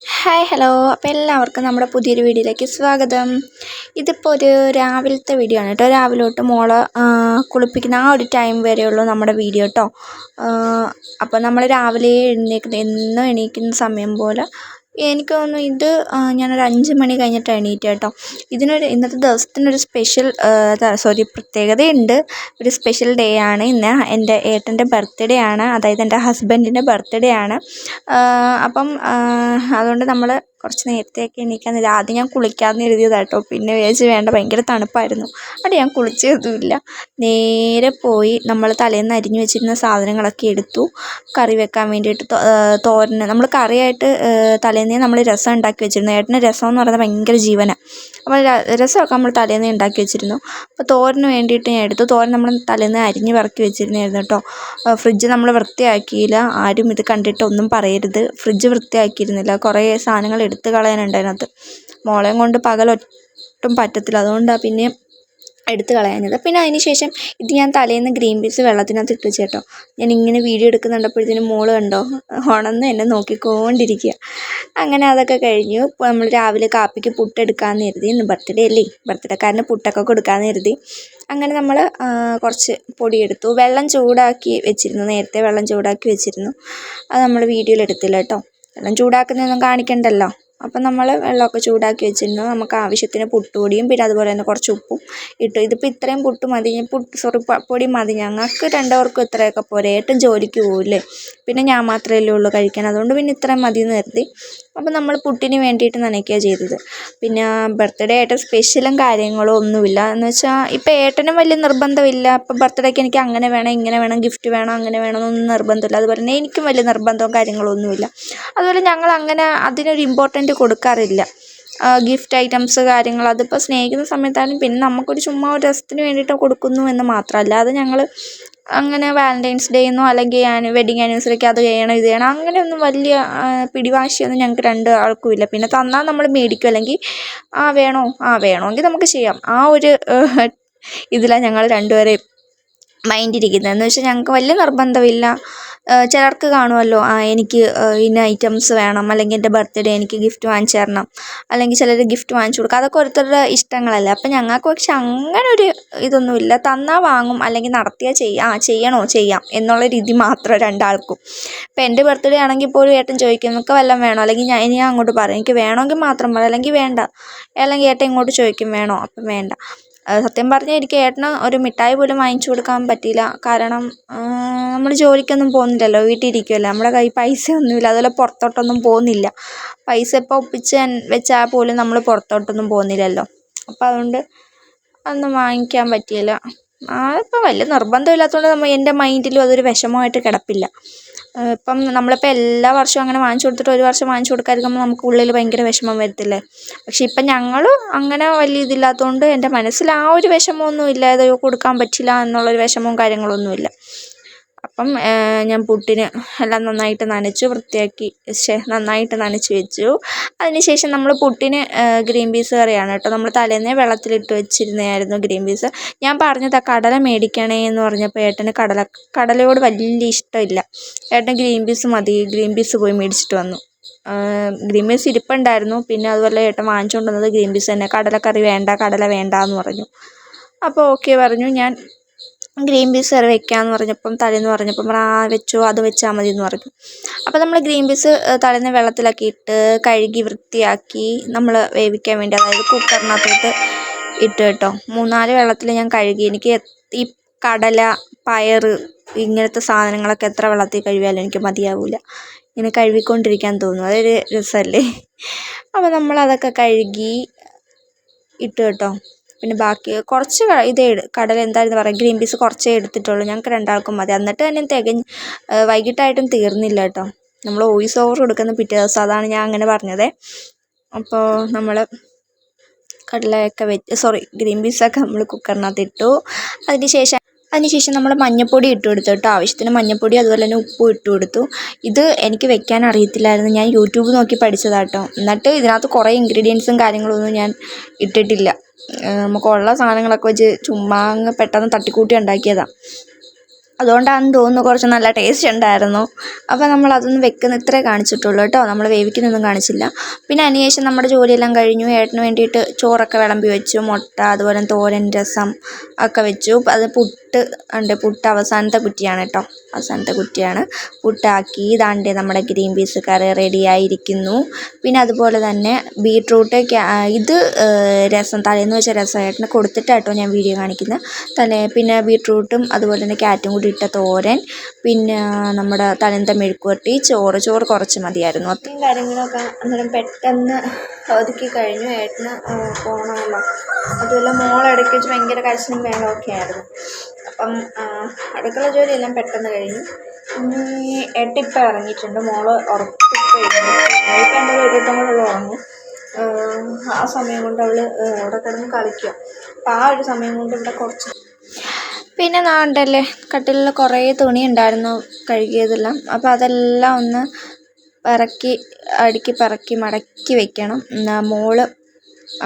Hi hello അപ്പോൾ എല്ലാവർക്കും നമ്മുടെ പുതിയൊരു വീഡിയോയിലേക്ക് സ്വാഗതം. ഇതിപ്പോൾ ഒരു രാവിലത്തെ വീഡിയോ ആണ് കേട്ടോ. രാവിലെ തൊട്ട് മോളെ കുളിപ്പിക്കുന്ന ആ ഒരു ടൈം വരെയുള്ളൂ നമ്മുടെ വീഡിയോ കേട്ടോ. അപ്പോൾ നമ്മൾ രാവിലെ എന്നും എണീക്കുന്ന സമയം പോലെ എനിക്ക് തോന്നുന്നു ഇത് ഞാനൊരു 5 മണി കഴിഞ്ഞിട്ട് എണീറ്റ് കേട്ടോ. ഇന്നത്തെ ദിവസത്തിനൊരു പ്രത്യേകതയുണ്ട്. ഒരു സ്പെഷ്യൽ ഡേ ആണ് ഇന്ന്. എൻ്റെ ഏട്ടൻ്റെ ബർത്ത്ഡേ ആണ്, അതായത് എൻ്റെ ഹസ്ബൻഡിൻ്റെ ബർത്ത്ഡേ ആണ്. അപ്പം അതുകൊണ്ട് നമ്മൾ കുറച്ച് നേരത്തെയൊക്കെ എണീക്കാൻ ആദ്യം ഞാൻ കുളിക്കാമെന്ന് എഴുതിയതാണ് കേട്ടോ. പിന്നെ വിചാരിച്ച് വേണ്ട, ഭയങ്കര തണുപ്പായിരുന്നു. അവിടെ ഞാൻ കുളിച്ചതുമില്ല. നേരെ പോയി നമ്മൾ തലേന്ന് അരിഞ്ഞു വെച്ചിരുന്ന സാധനങ്ങളൊക്കെ എടുത്തു. കറി വെക്കാൻ വേണ്ടിയിട്ട് തോരന് നമ്മൾ കറിയായിട്ട് തലേന്നേ നമ്മൾ രസം ഉണ്ടാക്കി വെച്ചിരുന്നു. ഏട്ടന് രസം എന്ന് പറയുന്നത് ഭയങ്കര ജീവനാണ്. അപ്പോൾ രസമൊക്കെ നമ്മൾ തലേന്നേ ഉണ്ടാക്കി വെച്ചിരുന്നു. അപ്പോൾ തോരന് വേണ്ടിയിട്ട് ഞാൻ എടുത്തു. തോരൻ നമ്മൾ തലേന്ന് അരിഞ്ഞ് പറക്കി വെച്ചിരുന്നായിരുന്നു കേട്ടോ. ഫ്രിഡ്ജ് നമ്മൾ വൃത്തിയാക്കിയില്ല. ആരും ഇത് കണ്ടിട്ടൊന്നും പറയരുത്. ഫ്രിഡ്ജ് വൃത്തിയാക്കിയിരുന്നില്ല. കുറേ സാധനങ്ങൾ എടുത്ത് കളയാനുണ്ട് അതിനകത്ത്. മോളെയും കൊണ്ട് പകലൊട്ടും പറ്റത്തില്ല, അതുകൊണ്ടാണ് പിന്നെ എടുത്ത് കളയാഞ്ഞത്. പിന്നെ അതിന് ശേഷം ഇത് ഞാൻ തലേന്ന് ഗ്രീൻ പീസ് വെള്ളത്തിനകത്ത് ഇട്ട് വെച്ച് കേട്ടോ. ഞാൻ ഇങ്ങനെ വീഡിയോ എടുക്കുന്നുണ്ടപ്പോഴത്തേനും മോള് കണ്ടോ ഉണന്ന് എന്നെ നോക്കിക്കൊണ്ടിരിക്കുക. അങ്ങനെ അതൊക്കെ കഴിഞ്ഞു. ഇപ്പോൾ നമ്മൾ രാവിലെ കാപ്പിക്ക് പുട്ടെടുക്കാമെന്ന് കരുതി. ഇന്ന് ബർത്ത്ഡേ അല്ലേ, ബർത്ത്ഡേക്കാരന് പുട്ടൊക്കെ കൊടുക്കാമെന്ന് കരുതി. അങ്ങനെ നമ്മൾ കുറച്ച് പൊടിയെടുത്തു. വെള്ളം ചൂടാക്കി വെച്ചിരുന്നു, നേരത്തെ വെള്ളം ചൂടാക്കി വെച്ചിരുന്നു. അത് നമ്മൾ വീഡിയോയിൽ എടുത്തില്ല കേട്ടോ. വെള്ളം ചൂടാക്കുന്നതൊന്നും കാണിക്കണ്ടല്ലോ. അപ്പം നമ്മൾ വെള്ളമൊക്കെ ചൂടാക്കി വെച്ചിരുന്നു. നമുക്ക് ആവശ്യത്തിന് പുട്ടുപൊടിയും പിന്നെ അതുപോലെ തന്നെ കുറച്ച് ഉപ്പും ഇട്ടു. ഇതിപ്പോൾ ഇത്രയും പൊടി മതി, ഞങ്ങൾക്ക് രണ്ടുപേർക്കും ഇത്രയൊക്കെ പോരെ. ഏട്ടൻ ജോലിക്ക് പോകില്ലേ, പിന്നെ ഞാൻ മാത്രമല്ലേ ഉള്ളൂ കഴിക്കാൻ, അതുകൊണ്ട് പിന്നെ ഇത്രയും മതി എന്ന് കരുതി. അപ്പം നമ്മൾ പുട്ടിന് വേണ്ടിയിട്ട് നനയ്ക്കുകയാണ് ചെയ്തത്. പിന്നെ ബർത്ത്ഡേ ആയിട്ട് സ്പെഷ്യലും കാര്യങ്ങളും ഒന്നുമില്ല. എന്ന് വെച്ചാൽ ഇപ്പം ഏട്ടനും വലിയ നിർബന്ധമില്ല. ഇപ്പം ബർത്ത്ഡേക്ക് എനിക്ക് അങ്ങനെ വേണം ഇങ്ങനെ വേണം ഗിഫ്റ്റ് വേണം അങ്ങനെ വേണമെന്നൊന്നും നിർബന്ധമില്ല. അതുപോലെ തന്നെ എനിക്കും വലിയ നിർബന്ധവും കാര്യങ്ങളൊന്നുമില്ല. അതുപോലെ ഞങ്ങൾ അങ്ങനെ അതിനൊരു ഇമ്പോർട്ടൻറ്റ് കൊടുക്കാറില്ല. ഗിഫ്റ്റ് ഐറ്റംസ് കാര്യങ്ങൾ അതിപ്പോൾ സ്നേഹിക്കുന്ന സമയത്തായാലും പിന്നെ നമുക്കൊരു ചുമ്മാ ഒരു രസത്തിന് വേണ്ടിയിട്ട് കൊടുക്കുന്നു എന്ന് മാത്രമല്ല. അത് ഞങ്ങൾ അങ്ങനെ വാലൻറ്റൈൻസ് ഡേ എന്നോ അല്ലെങ്കിൽ വെഡിങ് ആനിവേഴ്സറിക്ക് അത് ചെയ്യണം ഇത് ചെയ്യണം അങ്ങനെയൊന്നും വലിയ പിടിവാശിയൊന്നും ഞങ്ങൾക്ക് രണ്ട് ആൾക്കും ഇല്ല. പിന്നെ തന്നാൽ നമ്മൾ മേടിക്കും, അല്ലെങ്കിൽ വേണമെങ്കിൽ നമുക്ക് ചെയ്യാം. ആ ഒരു ഇതിലാണ് ഞങ്ങൾ രണ്ടുപേരെയും മൈൻഡിരിക്കുന്നത്. എന്ന് വെച്ചാൽ ഞങ്ങൾക്ക് വലിയ നിർബന്ധമില്ല. ചിലർക്ക് കാണുമല്ലോ, എനിക്ക് ഇന്ന ഐറ്റംസ് വേണം, അല്ലെങ്കിൽ എൻ്റെ ബർത്ത്ഡേ എനിക്ക് ഗിഫ്റ്റ് വാങ്ങിച്ചു തരണം, അല്ലെങ്കിൽ ചിലർ ഗിഫ്റ്റ് വാങ്ങിച്ചു കൊടുക്കുക. അതൊക്കെ ഓരോരുത്തരുടെ ഇഷ്ടങ്ങളല്ലേ. അപ്പം ഞങ്ങൾക്ക് പക്ഷെ അങ്ങനെ ഒരു ഇതൊന്നുമില്ല. തന്നാൽ വാങ്ങും, അല്ലെങ്കിൽ നടത്തിയാൽ ചെയ്യാം എന്നുള്ള രീതി മാത്രം രണ്ടാൾക്കും. ഇപ്പം എൻ്റെ ബർത്ത്ഡേ ആണെങ്കിൽ പോലും ഏട്ടൻ ചോദിക്കും നിങ്ങൾക്ക് വല്ലതും വേണോ, അല്ലെങ്കിൽ ഞാൻ അങ്ങോട്ട് പറയും എനിക്ക് വേണമെങ്കിൽ മാത്രം പറയാം, അല്ലെങ്കിൽ വേണ്ട, അല്ലെങ്കിൽ ഏട്ടൻ ഇങ്ങോട്ട് ചോദിക്കും വേണോ, അപ്പം വേണ്ട. സത്യം പറഞ്ഞാൽ എനിക്ക് ഏട്ടന് ഒരു മിഠായി പോലും വാങ്ങിച്ചു കൊടുക്കാൻ പറ്റിയില്ല. കാരണം നമ്മൾ ജോലിക്കൊന്നും പോകുന്നില്ലല്ലോ, വീട്ടിൽ ഇരിക്കുമല്ലോ, നമ്മുടെ കയ്യിൽ പൈസയൊന്നുമില്ല. അതുപോലെ പുറത്തോട്ടൊന്നും പോകുന്നില്ല. പൈസ ഇപ്പോൾ ഒപ്പിച്ച് വെച്ചാൽ പോലും നമ്മൾ പുറത്തോട്ടൊന്നും പോകുന്നില്ലല്ലോ. അപ്പോൾ അതുകൊണ്ട് അതൊന്നും വാങ്ങിക്കാൻ പറ്റിയില്ല. ഇപ്പം വലിയ നിർബന്ധമില്ലാത്തതുകൊണ്ട് എൻ്റെ മൈൻഡിലും അതൊരു വിഷമമായിട്ട് കിടപ്പില്ല. ഇപ്പം നമ്മളിപ്പോൾ എല്ലാ വർഷവും അങ്ങനെ വാങ്ങിച്ചു കൊടുത്തിട്ട് ഒരു വർഷം വാങ്ങിച്ചു കൊടുക്കാതിരിക്കുമ്പോൾ നമുക്ക് ഉള്ളിൽ ഭയങ്കര വിഷമം വരത്തില്ലേ. പക്ഷെ ഇപ്പം ഞങ്ങൾ അങ്ങനെ വലിയ ഇതില്ലാത്തതുകൊണ്ട് എൻ്റെ മനസ്സിൽ ആ ഒരു വിഷമമൊന്നുമില്ല, ഇത് കൊടുക്കാൻ പറ്റില്ല എന്നുള്ളൊരു വിഷമവും കാര്യങ്ങളൊന്നുമില്ല. അപ്പം ഞാൻ പുട്ടിന് എല്ലാം നന്നായിട്ട് നന്നായിട്ട് നനച്ച് വെച്ചു. അതിന് ശേഷം നമ്മൾ പുട്ടിന് ഗ്രീൻ പീസ് കറിയാണ് കേട്ടോ. നമ്മൾ തലേന്നേ വെള്ളത്തിലിട്ട് വെച്ചിരുന്നതായിരുന്നു ഗ്രീൻ പീസ്. ഞാൻ പറഞ്ഞത് കടല മേടിക്കണേ എന്ന് പറഞ്ഞപ്പോൾ ഏട്ടന് കടലയോട് വലിയ ഇഷ്ടമില്ല. ഏട്ടൻ ഗ്രീൻ പീസ് മതി, ഗ്രീൻ പീസ് പോയി മേടിച്ചിട്ട് വന്നു. ഗ്രീൻ പീസ് ഇരിപ്പുണ്ടായിരുന്നു. പിന്നെ അതുപോലെ ഏട്ടൻ വാങ്ങിച്ചുകൊണ്ട് വന്നത് ഗ്രീൻ പീസ് തന്നെ. കടല വേണ്ട എന്ന് പറഞ്ഞു. അപ്പോൾ ഓക്കെ പറഞ്ഞു. ഞാൻ ഗ്രീൻ പീസ് കറി വെക്കാമെന്ന് പറഞ്ഞപ്പം തലേന്ന് പറഞ്ഞപ്പം വെച്ചോ, അത് വെച്ചാൽ മതി എന്ന് പറഞ്ഞു. അപ്പോൾ നമ്മൾ ഗ്രീൻ പീസ് തലേന്ന് വെള്ളത്തിലൊക്കെ ഇട്ട് കഴുകി വൃത്തിയാക്കി നമ്മൾ വേവിക്കാൻ വേണ്ടി, അതായത് കുക്കറിനകത്തോട്ട് ഇട്ട് കേട്ടോ. 3-4 വെള്ളത്തിൽ ഞാൻ കഴുകി. എനിക്ക് ഈ കടല, പയർ ഇങ്ങനത്തെ സാധനങ്ങളൊക്കെ എത്ര വെള്ളത്തിൽ കഴുകിയാലും എനിക്ക് മതിയാവില്ല. ഇങ്ങനെ കഴുകിക്കൊണ്ടിരിക്കാൻ തോന്നും, അതൊരു രസമല്ലേ. അപ്പോൾ നമ്മളതൊക്കെ കഴുകി ഇട്ട് കേട്ടോ. പിന്നെ ബാക്കി കുറച്ച് കടല എന്തായിരുന്നു പറയുക, ഗ്രീൻ പീസ് കുറച്ചേ എടുത്തിട്ടുള്ളൂ, ഞങ്ങൾക്ക് രണ്ടാൾക്കും മതി. എന്നിട്ട് തന്നെ വൈകിട്ടായിട്ടും തീർന്നില്ല കേട്ടോ. നമ്മൾ വോയിസ് ഓവർ കൊടുക്കുന്ന പിറ്റേ ദിവസം, അതാണ് ഞാൻ അങ്ങനെ പറഞ്ഞത്. അപ്പോൾ നമ്മൾ ഗ്രീൻ പീസൊക്കെ നമ്മൾ കുക്കറിനകത്ത് ഇട്ടു. അതിനുശേഷം നമ്മൾ മഞ്ഞൾപ്പൊടി ഇട്ട് കൊടുത്തു കേട്ടോ. ആവശ്യത്തിന് മഞ്ഞൾപ്പൊടി അതുപോലെ തന്നെ ഉപ്പും ഇട്ട് കൊടുത്തു. ഇത് എനിക്ക് വെക്കാൻ അറിയത്തില്ലായിരുന്നു, ഞാൻ യൂട്യൂബ് നോക്കി പഠിച്ചതാട്ടോ. എന്നിട്ട് ഇതിനകത്ത് കുറേ ഇൻഗ്രീഡിയൻസും കാര്യങ്ങളൊന്നും ഞാൻ ഇട്ടിട്ടില്ല. നമുക്കുള്ള സാധനങ്ങളൊക്കെ വെച്ച് ചുമ്മാ അങ്ങ് പെട്ടെന്ന് തട്ടിക്കൂട്ടി ഉണ്ടാക്കിയതാണ്. അതുകൊണ്ടാണെന്ന് തോന്നുന്നു കുറച്ച് നല്ല ടേസ്റ്റ് ഉണ്ടായിരുന്നു. അപ്പോൾ നമ്മൾ അതൊന്നും ഇത്രേ കാണിച്ചിട്ടുള്ളൂ കേട്ടോ, നമ്മൾ വേവിക്കുന്നൊന്നും കാണിച്ചില്ല. പിന്നെ അതിനുശേഷം നമ്മുടെ ജോലിയെല്ലാം കഴിഞ്ഞു. ഏട്ടന് വേണ്ടിയിട്ട് ചോറൊക്കെ വിളമ്പി വെച്ചു, മുട്ട അതുപോലെ തോരൻ രസം ഒക്കെ വെച്ചു. അത് പുട്ട് അവസാനത്തെ കുറ്റിയാണ് കേട്ടോ, അവസാനത്തെ കുറ്റിയാണ്. പുട്ടാക്കി ഇതാണ്ട് നമ്മുടെ ഗ്രീൻ പീസ് കറി റെഡി ആയിരിക്കുന്നു. പിന്നെ അതുപോലെ തന്നെ ബീട്രൂട്ട് ഇത് രസം തലേന്ന് വെച്ച രസം ഏട്ടന് കൊടുത്തിട്ടാട്ടോ ഞാൻ വീഡിയോ കാണിക്കുന്നത്. പിന്നെ ബീട്രൂട്ടും അതുപോലെ തന്നെ ക്യാരറ്റും കൂടി ഇട്ട തോരൻ, പിന്നെ നമ്മുടെ തലേന്നത്തെ മെഴുക്കുവരട്ടി, ചോറ് കുറച്ച് മതിയായിരുന്നു. അത്രയും കാര്യങ്ങളൊക്കെ അന്നേരം പെട്ടെന്ന് ഒതുക്കി കഴിഞ്ഞു. ഏട്ടന് പോകണമല്ലോ, അതുപോലെ മോളിടയ്ക്ക് വെച്ച് ഭയങ്കര കരച്ചിലും ബഹളമൊക്കെ ആയിരുന്നു. അപ്പം അടുക്കള ജോലിയെല്ലാം പെട്ടെന്ന് കഴിഞ്ഞു. ഇനി ഏട്ടിപ്പം ഇറങ്ങിയിട്ടുണ്ട്, മോള് ഉറപ്പിക്കഴിഞ്ഞു. ഇപ്പം എന്തായാലും ഒരു വട്ടം കൂടെ ഉറങ്ങും. ആ സമയം കൊണ്ട് അവൾ അവിടെ കിടന്ന് കളിക്കുക. അപ്പം ആ ഒരു സമയം കൊണ്ട് ഇവിടെ കുറച്ച് പിന്നെ നാണ്ടല്ലേ കട്ടിലിൽ കുറേ തുണി ഉണ്ടായിരുന്നു കഴുകിയതെല്ലാം. അപ്പോൾ അതെല്ലാം ഒന്ന് അടുക്കി മടക്കി വെക്കണം. മോള്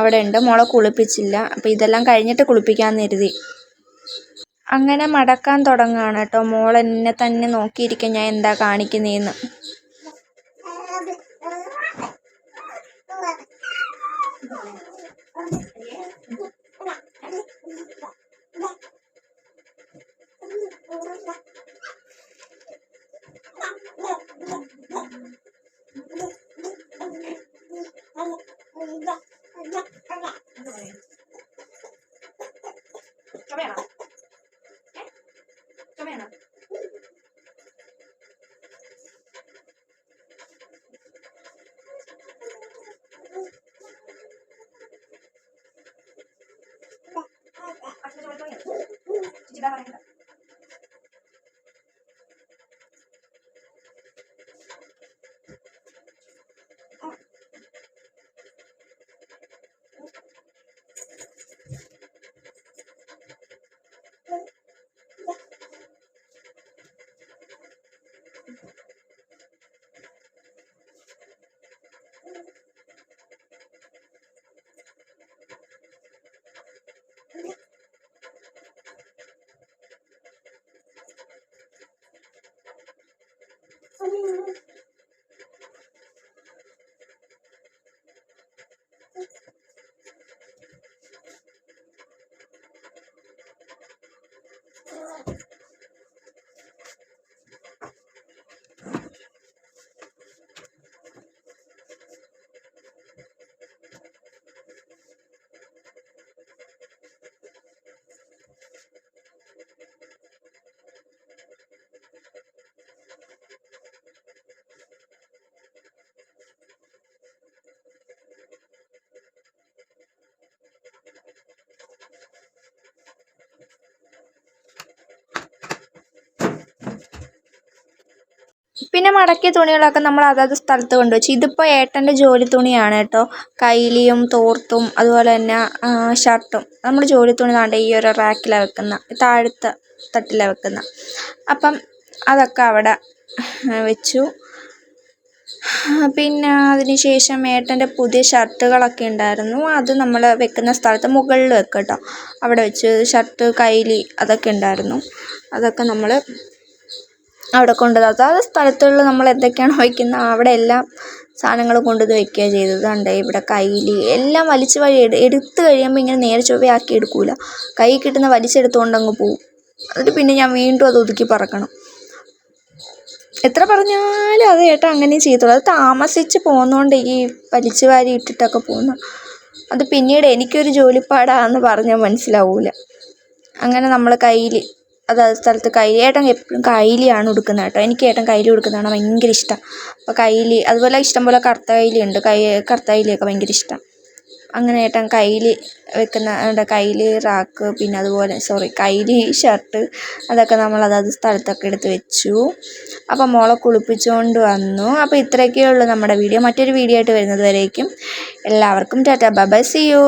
അവിടെ ഉണ്ട്, മോളെ കുളിപ്പിച്ചില്ല. അപ്പോൾ ഇതെല്ലാം കഴിഞ്ഞിട്ട് കുളിപ്പിക്കാമെന്ന് കരുതി അങ്ങനെ മടക്കാൻ തുടങ്ങുകയാണ് കേട്ടോ. മോൾ എന്നെ തന്നെ നോക്കിയിരിക്കും ഞാൻ എന്താ കാണിക്കുന്നതെന്ന്. പിന്നെ മടക്കിയ തുണികളൊക്കെ നമ്മൾ അതത് സ്ഥലത്ത് കൊണ്ടുവച്ചു. ഇതിപ്പോൾ ഏട്ടൻ്റെ ജോലി തുണിയാണ് കേട്ടോ, കൈലിയും തോർത്തും അതുപോലെ തന്നെ ഷർട്ടും. നമ്മൾ ജോലി തുണി താണ്ട ഈ ഒരു റാക്കിലാണ് വെക്കുന്ന, താഴത്തെ തട്ടിലാണ് വെക്കുന്ന. അപ്പം അതൊക്കെ അവിടെ വെച്ചു. പിന്നെ അതിന് ശേഷം ഏട്ടൻ്റെ പുതിയ ഷർട്ടുകളൊക്കെ ഉണ്ടായിരുന്നു, അത് നമ്മൾ വെക്കുന്ന സ്ഥലത്ത് മുകളിൽ വെക്കും കേട്ടോ, അവിടെ വെച്ച്. ഷർട്ട് കൈലി അതൊക്കെ ഉണ്ടായിരുന്നു, അതൊക്കെ നമ്മൾ അവിടെ കൊണ്ടുവന്നത്. അത് സ്ഥലത്തുള്ള നമ്മൾ എന്തൊക്കെയാണോ വയ്ക്കുന്നത് അവിടെ എല്ലാം സാധനങ്ങൾ കൊണ്ടുവന്ന് വയ്ക്കുക ചെയ്തത്. ഉണ്ട് ഇവിടെ കൈലി എല്ലാം വലിച്ച് എടുത്ത് കഴിയുമ്പോൾ ഇങ്ങനെ നേരെ ചൊവ്വയാക്കി എടുക്കൂല, കൈ കിട്ടുന്ന വലിച്ചെടുത്തുകൊണ്ട് അങ്ങ് പോവും. എന്നിട്ട് പിന്നെ ഞാൻ വീണ്ടും അത് ഒതുക്കി പറക്കണം. എത്ര പറഞ്ഞാലും അത് ഏട്ടാ അങ്ങനെ ചെയ്തോളൂ. അത് താമസിച്ച് പോകുന്നതുകൊണ്ട് ഈ വലിച്ചു വാരി ഇട്ടിട്ടൊക്കെ പോകുന്നു. അത് പിന്നീട് എനിക്കൊരു ജോലിപ്പാടാന്ന് പറഞ്ഞാൽ മനസ്സിലാവൂല. അങ്ങനെ നമ്മൾ കൈലി അതായത് സ്ഥലത്ത് ഏട്ടൻ എപ്പോഴും കൈലിയാണ് ഉടുക്കുന്നത് കേട്ടോ. എനിക്ക് ഏട്ടൻ കൈലി ഉടുക്കുന്നതാണ് ഭയങ്കര ഇഷ്ടം. അപ്പോൾ കൈലി അതുപോലെ ഇഷ്ടംപോലെ കറുത്ത കൈലി ഉണ്ട്, കറുത്ത കൈലിയൊക്കെ ഭയങ്കര ഇഷ്ടം. അങ്ങനെ ഏട്ടൻ കൈലി വെക്കുന്ന കൈലി റാക്ക്, പിന്നെ അതുപോലെ കൈലി ഷർട്ട് അതൊക്കെ നമ്മൾ അതത് സ്ഥലത്തൊക്കെ എടുത്ത് വെച്ചു. അപ്പം മോളെ കുളിപ്പിച്ചുകൊണ്ട് വന്നു. അപ്പോൾ ഇത്രയൊക്കെ ഉള്ളൂ നമ്മുടെ വീഡിയോ. മറ്റൊരു വീഡിയോ ആയിട്ട് വരുന്നത് വരേക്കും എല്ലാവർക്കും tata bye bye, see U.